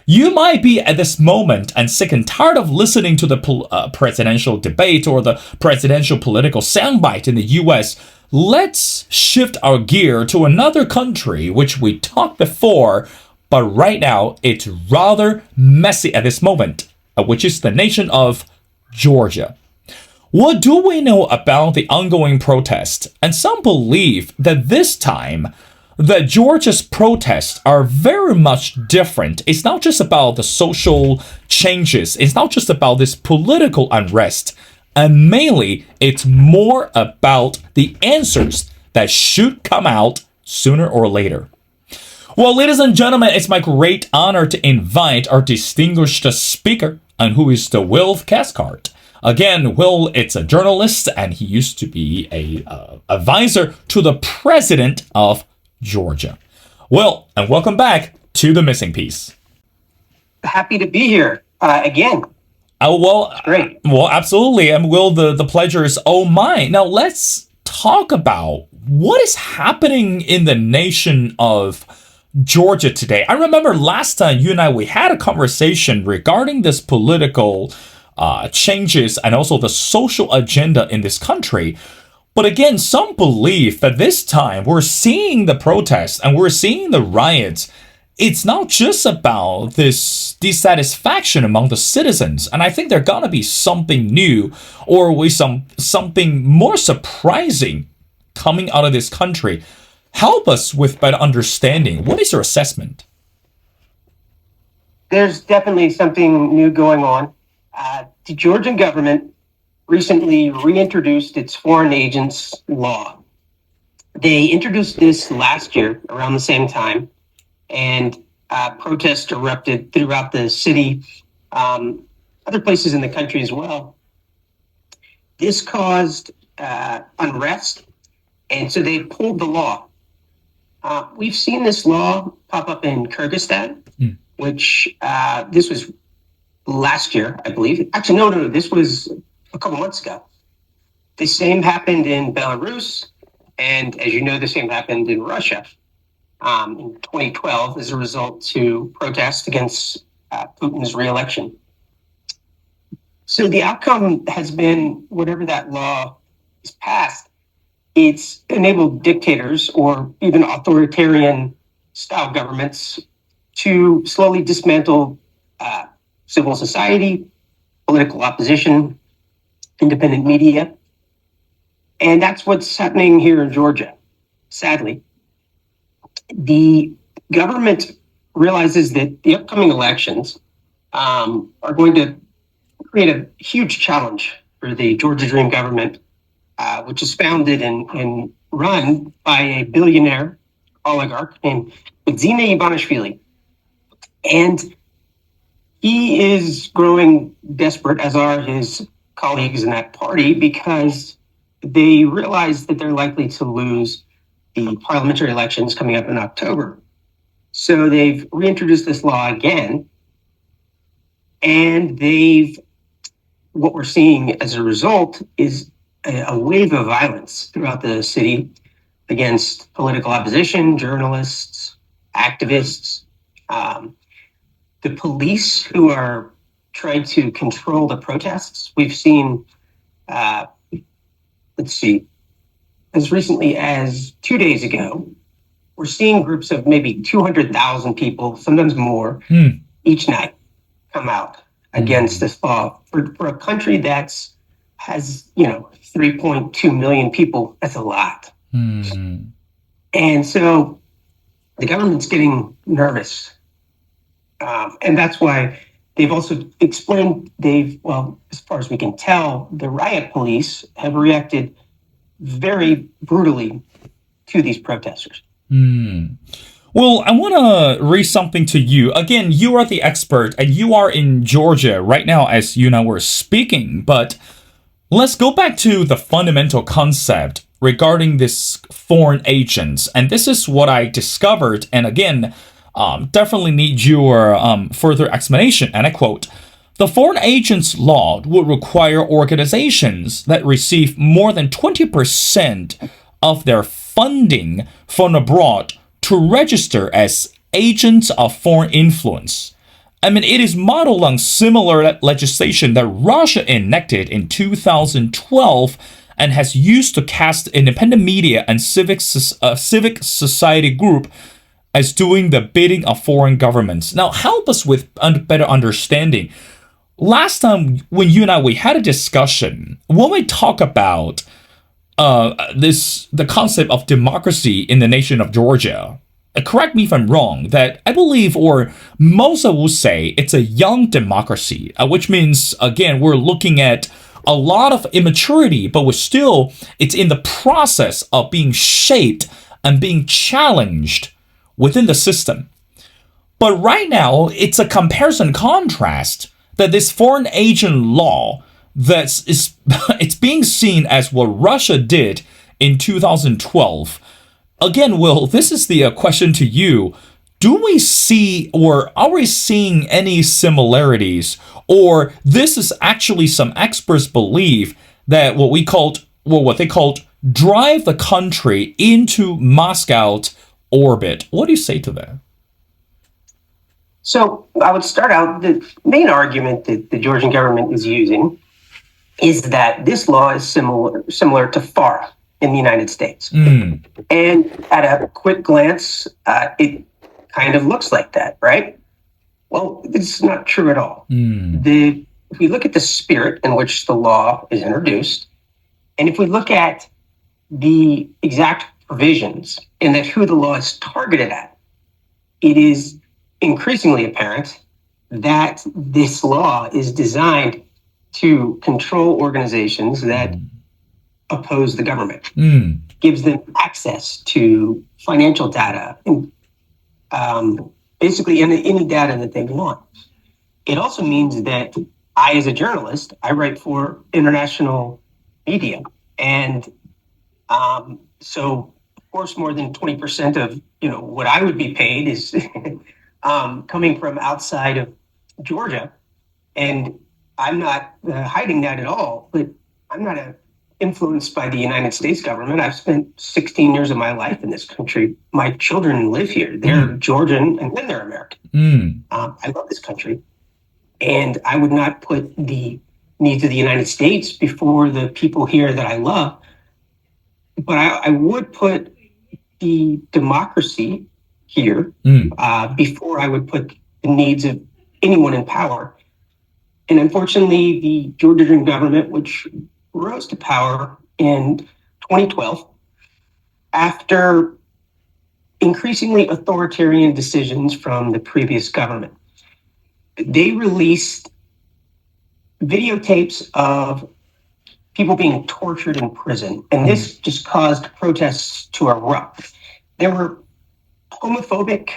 You might be at this moment and sick and tired of listening to the presidential debate or the presidential political soundbite in the US. Let's shift our gear to another country which we talked before, but right now it's rather messy at this moment, which is the nation of Georgia. What do we know about the ongoing protest? And some believe that this time, that Georgia's protests are very much different. It's not just about the social changes. It's not just about this political unrest. And mainly, it's more about the answers that should come out sooner or later. Well, ladies and gentlemen, it's my great honor to invite our distinguished speaker, and who is the Will Cathcart. Again, Will, it's a journalist, and he used to be a advisor to the president of Georgia. Will, and welcome back to The Missing Piece. Happy to be here again. Great. Well, absolutely. And Will, the pleasure is all mine. Now, let's talk about what is happening in the nation of Georgia today. I remember last time you and we had a conversation regarding this political changes and also the social agenda in this country. But again, some believe that this time we're seeing the protests and we're seeing the riots. It's not just about this dissatisfaction among the citizens. And I think there's going to be something new or with something more surprising coming out of this country. Help us with better understanding. What is your assessment? There's definitely something new going on. The Georgian government recently reintroduced its foreign agents law. They introduced this last year around the same time, and protests erupted throughout the city, other places in the country as well. This caused unrest, and so they pulled the law. We've seen this law pop up in Kyrgyzstan, which this was last year, I believe. Actually, no, this was a couple months ago. The same happened in Belarus, and as you know, the same happened in Russia in 2012 as a result to protest against Putin's re-election. So the outcome has been, whatever that law is passed, it's enabled dictators or even authoritarian style governments to slowly dismantle civil society, political opposition, independent media. And that's what's happening here in Georgia, sadly. The government realizes that the upcoming elections are going to create a huge challenge for the Georgia Dream government, which is founded and run by a billionaire oligarch named Zina Ivanishvili. And he is growing desperate, as are his colleagues in that party, because they realize that they're likely to lose the parliamentary elections coming up in October. So they've reintroduced this law again, and what we're seeing as a result is a wave of violence throughout the city against political opposition, journalists, activists, the police who are trying to control the protests. We've seen, as recently as 2 days ago, we're seeing groups of maybe 200,000 people, sometimes more, each night come out against this law. For a country has 3.2 million people, that's a lot. And so the government's getting nervous. And that's why they've also explained, as far as we can tell, the riot police have reacted very brutally to these protesters. Well, I want to read something to you. Again, you are the expert and you are in Georgia right now as you know we're speaking. But let's go back to the fundamental concept regarding this foreign agents. And this is what I discovered. And again, definitely need your further explanation. And I quote, "The foreign agents law would require organizations that receive more than 20% of their funding from abroad to register as agents of foreign influence. I mean, it is modeled on similar legislation that Russia enacted in 2012 and has used to cast independent media and civic society group as doing the bidding of foreign governments. Now, help us with better understanding. Last time when you and we had a discussion, when we talk about the concept of democracy in the nation of Georgia, correct me if I'm wrong, that I believe, or most will say, it's a young democracy, which means, again, we're looking at a lot of immaturity, but it's in the process of being shaped and being challenged within the system. But right now, it's a comparison contrast that this foreign agent law it's being seen as what Russia did in 2012. Again, Will, this is the question to you. Do we see, or are we seeing any similarities, or this is actually some experts believe that what they called drive the country into Moscow orbit? What do you say to that? So I would start out, the main argument that the Georgian government is using is that this law is similar to FARA in the United States. And at a quick glance, it kind of looks like that, right? Well, it's not true at all. If we look at the spirit in which the law is introduced, and if we look at the exact provisions and that who the law is targeted at, it is increasingly apparent that this law is designed to control organizations that oppose the government, gives them access to financial data, and basically any data that they want. It also means that I, as a journalist, I write for international media, and so of course more than 20% of what I would be paid is coming from outside of Georgia, and I'm not hiding that at all, but I'm not influenced by the United States government. I've spent 16 years of my life in this country. My children live here. They're Georgian and then they're American. I love this country. And I would not put the needs of the United States before the people here that I love. But I would put the democracy here before I would put the needs of anyone in power. And unfortunately, the Georgian government, which rose to power in 2012, after increasingly authoritarian decisions from the previous government, they released videotapes of people being tortured in prison. And this just caused protests to erupt. There were homophobic,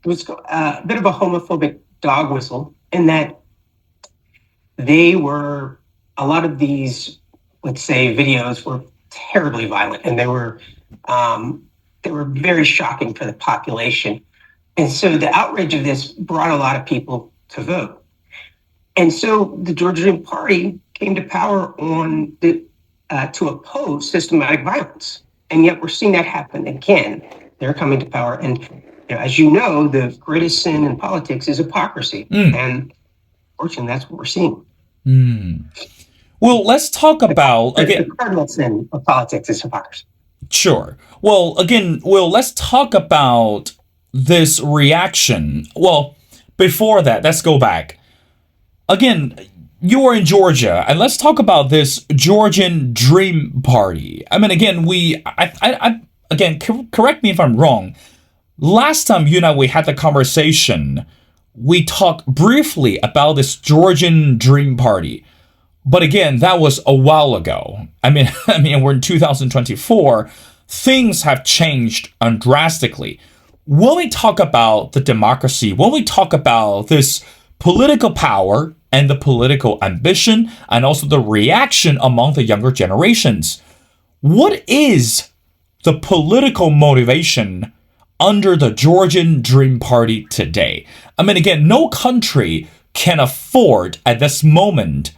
it was a bit of a homophobic dog whistle in that a lot of these, let's say, videos were terribly violent, and they were very shocking for the population. And so the outrage of this brought a lot of people to vote. And so the Georgian party came to power to oppose systematic violence. And yet we're seeing that happen again. They're coming to power. And as you know, the greatest sin in politics is hypocrisy. And unfortunately, that's what we're seeing. Well, let's talk about the cardinal sin of politics is hypocrisy. Sure. Well, let's talk about this reaction. Well, before that, let's go back. Again, you are in Georgia, and let's talk about this Georgian Dream Party. I mean, again, correct me if I'm wrong. Last time we had the conversation, we talked briefly about this Georgian Dream Party. But again, that was a while ago. I mean, we're in 2024. Things have changed drastically. When we talk about the democracy, when we talk about this political power and the political ambition, and also the reaction among the younger generations, what is the political motivation under the Georgian Dream Party today? I mean, again, no country can afford at this moment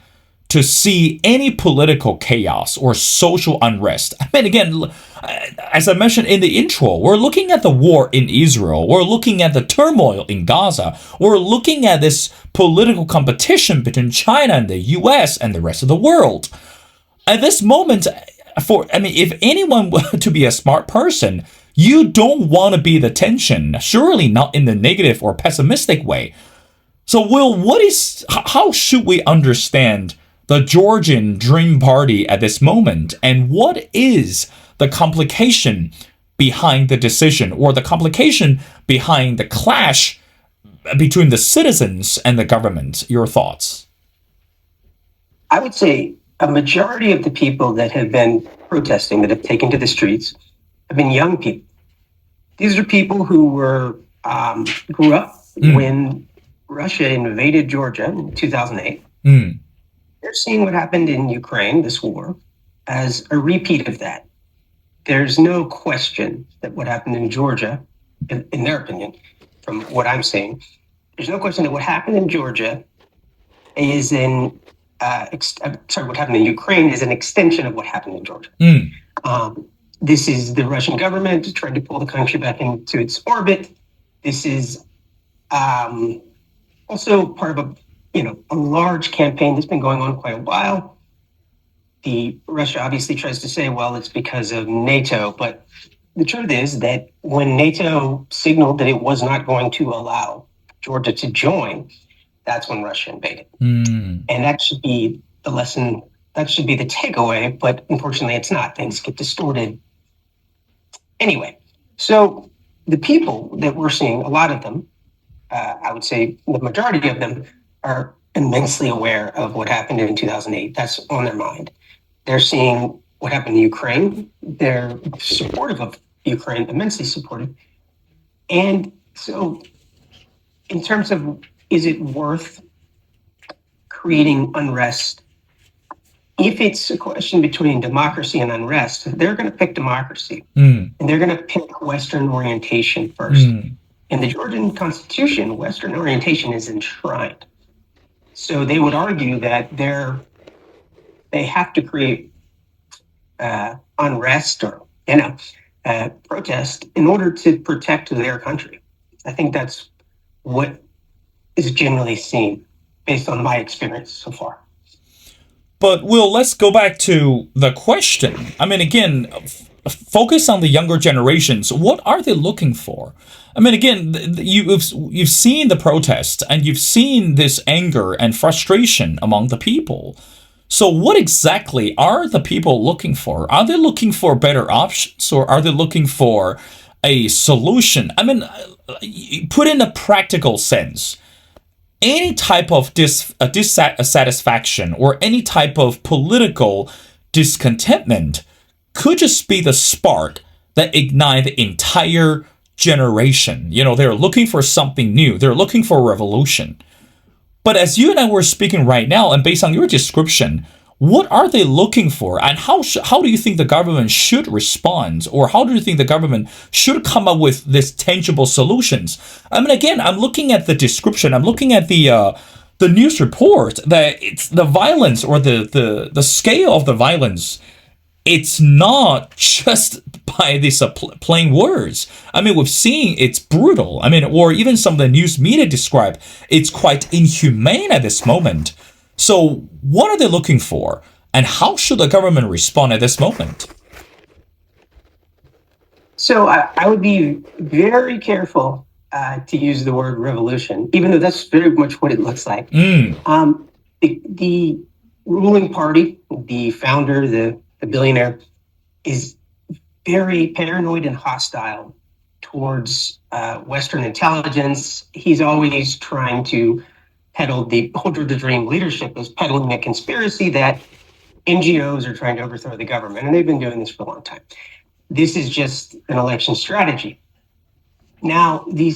to see any political chaos or social unrest. I mean, again, as I mentioned in the intro, we're looking at the war in Israel. We're looking at the turmoil in Gaza. We're looking at this political competition between China and the US and the rest of the world. At this moment, if anyone were to be a smart person, you don't want to be the tension, surely not in the negative or pessimistic way. So, Will, how should we understand the Georgian Dream Party at this moment, and what is the complication behind the decision, or the complication behind the clash between the citizens and the government? Your thoughts? I would say a majority of the people that have been protesting, that have taken to the streets, have been young people. These are people who grew up when Russia invaded Georgia in 2008. They're seeing what happened in Ukraine, this war, as a repeat of that. There's no question that what happened in Georgia, in their opinion, from what I'm saying, there's no question that what happened in Georgia is what happened in Ukraine is an extension of what happened in Georgia. This is the Russian government trying to pull the country back into its orbit. This is also part of a large campaign that's been going on quite a while. Russia obviously tries to say, well, it's because of NATO, but the truth is that when NATO signaled that it was not going to allow Georgia to join, that's when Russia invaded. And that should be the lesson, that should be the takeaway, but unfortunately it's not. Things get distorted. Anyway, so the people that we're seeing, a lot of them, I would say the majority of them, are immensely aware of what happened in 2008. That's on their mind. They're seeing what happened in Ukraine. They're supportive of Ukraine, immensely supportive. And so in terms of, is it worth creating unrest? If it's a question between democracy and unrest, they're going to pick democracy. And they're going to pick Western orientation first. In the Georgian constitution, Western orientation is enshrined. So they would argue that they have to create unrest or protest in order to protect their country. I think that's what is generally seen based on my experience so far. But Will, let's go back to the question. I mean, again, focus on the younger generations. What are they looking for? I mean, again, you've seen the protests and you've seen this anger and frustration among the people. So what exactly are the people looking for? Are they looking for better options, or are they looking for a solution? I mean, put in a practical sense. Any type of dissatisfaction or any type of political discontentment could just be the spark that ignite the entire generation. They're looking for something new. They're looking for a revolution. But as you and I were speaking right now, and based on your description, what are they looking for, and how do you think the government should respond, or how do you think the government should come up with these tangible solutions? I mean, again, I'm looking at the description. I'm looking at the news report that it's the violence, or the scale of the violence. It's not just by these plain words. I mean, we've seen it's brutal. I mean, or even some of the news media describe it's quite inhumane at this moment. So what are they looking for, and how should the government respond at this moment? So I would be very careful to use the word revolution, even though that's very much what it looks like. The ruling party, the founder, the billionaire, is very paranoid and hostile towards Western intelligence. He's always trying to peddle, the Hold the Dream leadership is peddling a conspiracy that NGOs are trying to overthrow the government, and they've been doing this for a long time. This is just an election strategy. Now, the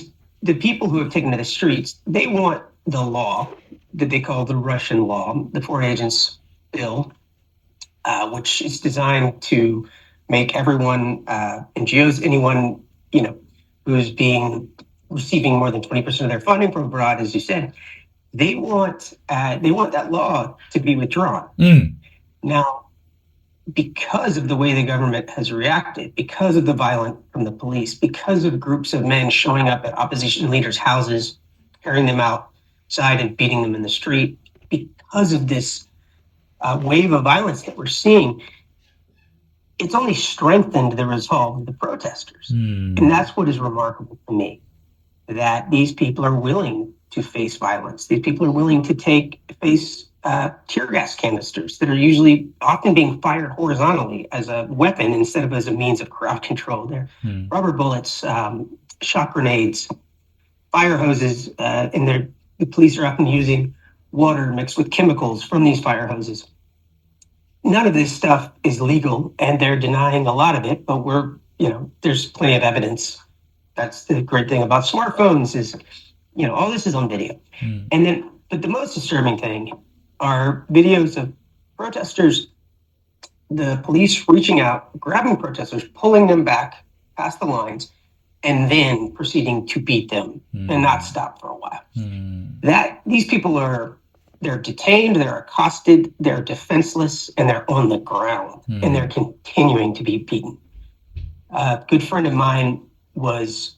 people who have taken to the streets, they want the law that they call the Russian law, the Foreign Agents Bill, which is designed to make everyone, NGOs, anyone who's receiving more than 20% of their funding from abroad, as you said, they want that law to be withdrawn. Now, because of the way the government has reacted, because of the violence from the police, because of groups of men showing up at opposition leaders' houses, carrying them outside and beating them in the street, because of this wave of violence that we're seeing, it's only strengthened the resolve of the protesters. And that's what is remarkable to me, that these people are willing to face violence. These people are willing to face tear gas canisters that are often being fired horizontally as a weapon instead of as a means of crowd control. They're rubber bullets, shot grenades, fire hoses, and the police are often using water mixed with chemicals from these fire hoses. None of this stuff is legal, and they're denying a lot of it, but there's plenty of evidence. That's the great thing about smartphones is, all this is on video. But the most disturbing thing are videos of protesters, the police reaching out, grabbing protesters, pulling them back past the lines, and then proceeding to beat them and not stop for a while. These people they're detained, they're accosted, they're defenseless, and they're on the ground, and they're continuing to be beaten. A good friend of mine was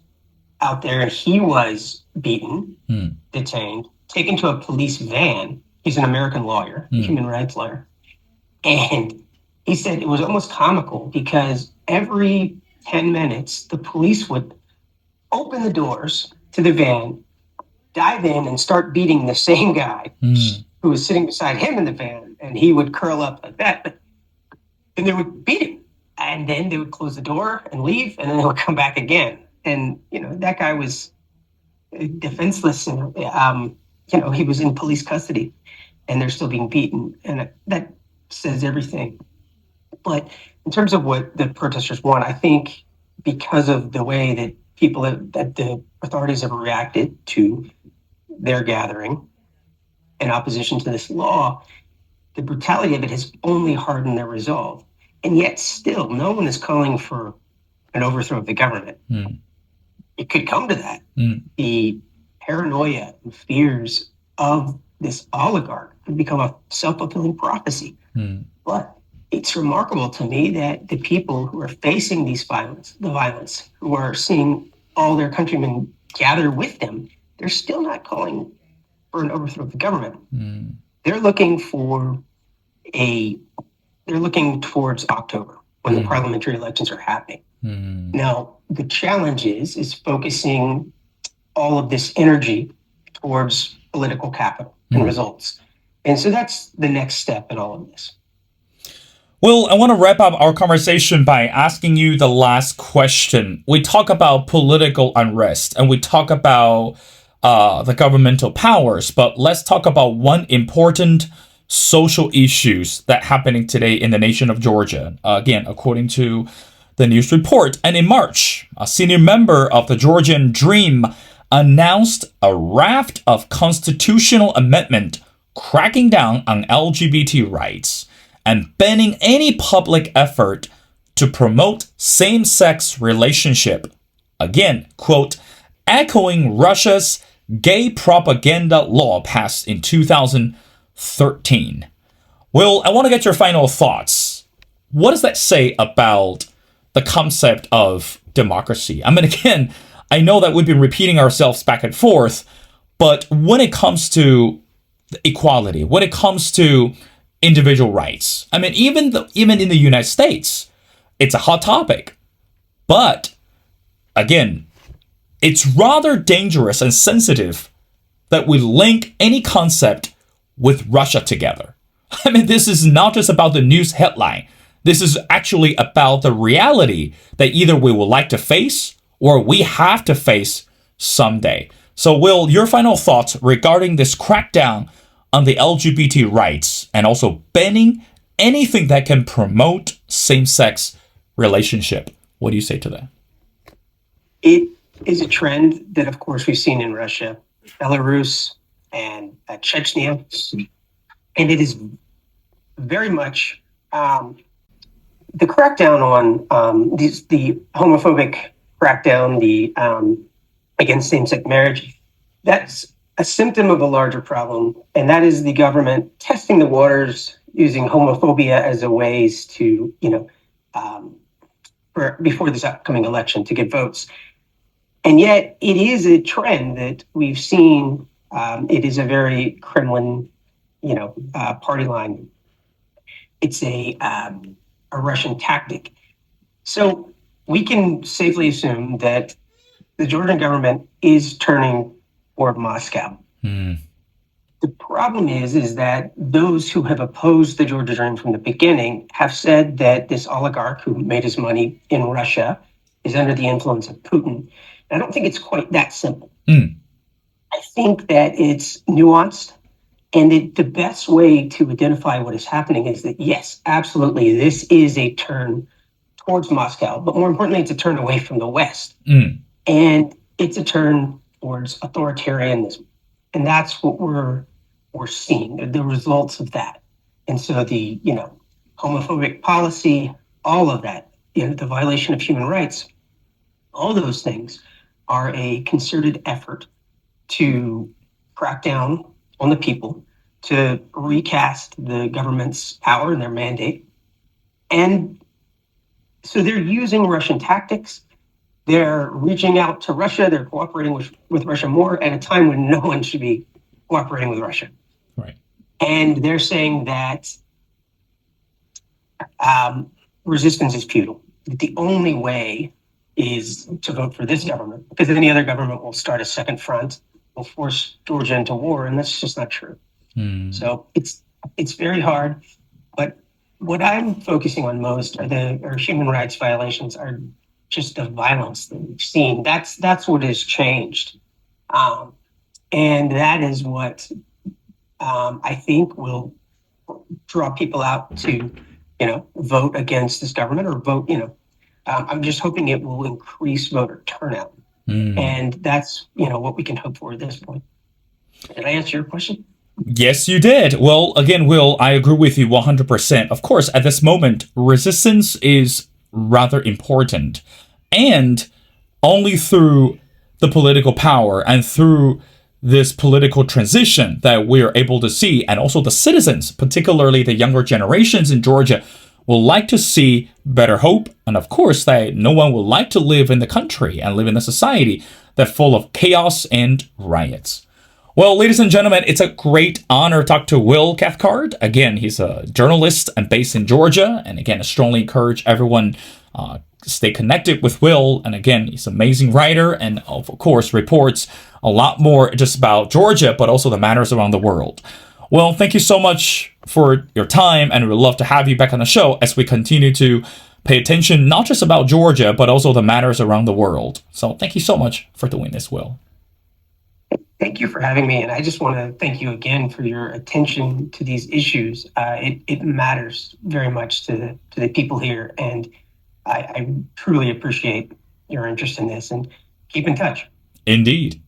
out there, and he was beaten, detained, taken to a police van. He's an American lawyer, human rights lawyer. And he said it was almost comical because every 10 minutes, the police would open the doors to the van, dive in, and start beating the same guy who was sitting beside him in the van. And he would curl up like that. And they would beat him. And then they would close the door and leave, and then they would come back again. And, that guy was defenseless. And, he was in police custody, and they're still being beaten. And that says everything. But in terms of what the protesters want, I think because of the way that that the authorities have reacted to their gathering in opposition to this law, the brutality of it has only hardened their resolve. And yet still, no one is calling for an overthrow of the government. It could come to that. The paranoia and fears of this oligarch could become a self-fulfilling prophecy. But it's remarkable to me that the people who are facing the violence, who are seeing all their countrymen gather with them, they're still not calling for an overthrow of the government. They're looking towards October when the parliamentary elections are happening. Now, the challenge is focusing all of this energy towards political capital and results. And so that's the next step in all of this. Well, I want to wrap up our conversation by asking you the last question. We talk about political unrest and we talk about the governmental powers, but let's talk about one important social issues that happening today in the nation of Georgia. Again, according to the news report. And in March, a senior member of the Georgian Dream announced a raft of constitutional amendment cracking down on LGBT rights and banning any public effort to promote same-sex relationship. Again, quote, echoing Russia's gay propaganda law passed in 2013. Well, I want to get your final thoughts. What does that say about the concept of democracy? I mean, again, I know that we've been repeating ourselves back and forth, but when it comes to equality, when it comes to individual rights, I mean, even in the United States, it's a hot topic. But again, it's rather dangerous and sensitive that we link any concept with Russia together. I mean, this is not just about the news headline. This is actually about the reality that either we would like to face or we have to face someday. So, Will, your final thoughts regarding this crackdown on the LGBT rights and also banning anything that can promote same-sex relationship. What do you say to that? It is a trend that, of course, we've seen in Russia, Belarus, and Chechnya. And it is very much the crackdown on the homophobic crackdown, against same-sex marriage. That's a symptom of a larger problem, and that is the government testing the waters using homophobia as a ways to, um, before this upcoming election to get votes. And yet, it is a trend that we've seen. It is a very Kremlin, party line. It's a Russian tactic. So we can safely assume that the Georgian government is turning toward Moscow. Mm. The problem is that those who have opposed the Georgia Dream from the beginning have said that this oligarch who made his money in Russia is under the influence of Putin. I don't think it's quite that simple. Mm. I think that it's nuanced, and the best way to identify what is happening is that, yes, absolutely, this is a turn towards Moscow, but more importantly, it's a turn away from the West. Mm. And it's a turn towards authoritarianism. And that's what we're seeing, the results of that. And so the, homophobic policy, all of that, the violation of human rights, all those things are a concerted effort to crack down on the people, to recast the government's power and their mandate. And so they're using Russian tactics. They're reaching out to Russia. They're cooperating with Russia more at a time when no one should be cooperating with Russia. Right. And they're saying that resistance is futile. The only way is to vote for this government, because any other government will start a second front, will force Georgia into war, and that's just not true. Mm. So it's very hard. But what I'm focusing on most are human rights violations, are just the violence that we've seen. That's what has changed. And that is what I think will draw people out to, vote against this government or vote, I'm just hoping it will increase voter turnout. Mm. And that's, what we can hope for at this point. Did I answer your question? Yes, you did. Well, again, Will, I agree with you 100%. Of course, at this moment, resistance is rather important. And only through the political power and through this political transition that we're able to see, and also the citizens, particularly the younger generations in Georgia, will like to see better hope. And of course, that no one would like to live in the country and live in a society that's full of chaos and riots. Well, ladies and gentlemen, it's a great honor to talk to Will Cathcart. Again, he's a journalist and based in Georgia. And again, I strongly encourage everyone stay connected with Will. And again, he's an amazing writer and, of course, reports a lot more just about Georgia, but also the matters around the world. Well, thank you so much for your time, and we'd love to have you back on the show as we continue to pay attention not just about Georgia, but also the matters around the world. So thank you so much for doing this, Will. Thank you for having me, and I just want to thank you again for your attention to these issues. It matters very much to the people here, and I truly appreciate your interest in this, and keep in touch. Indeed.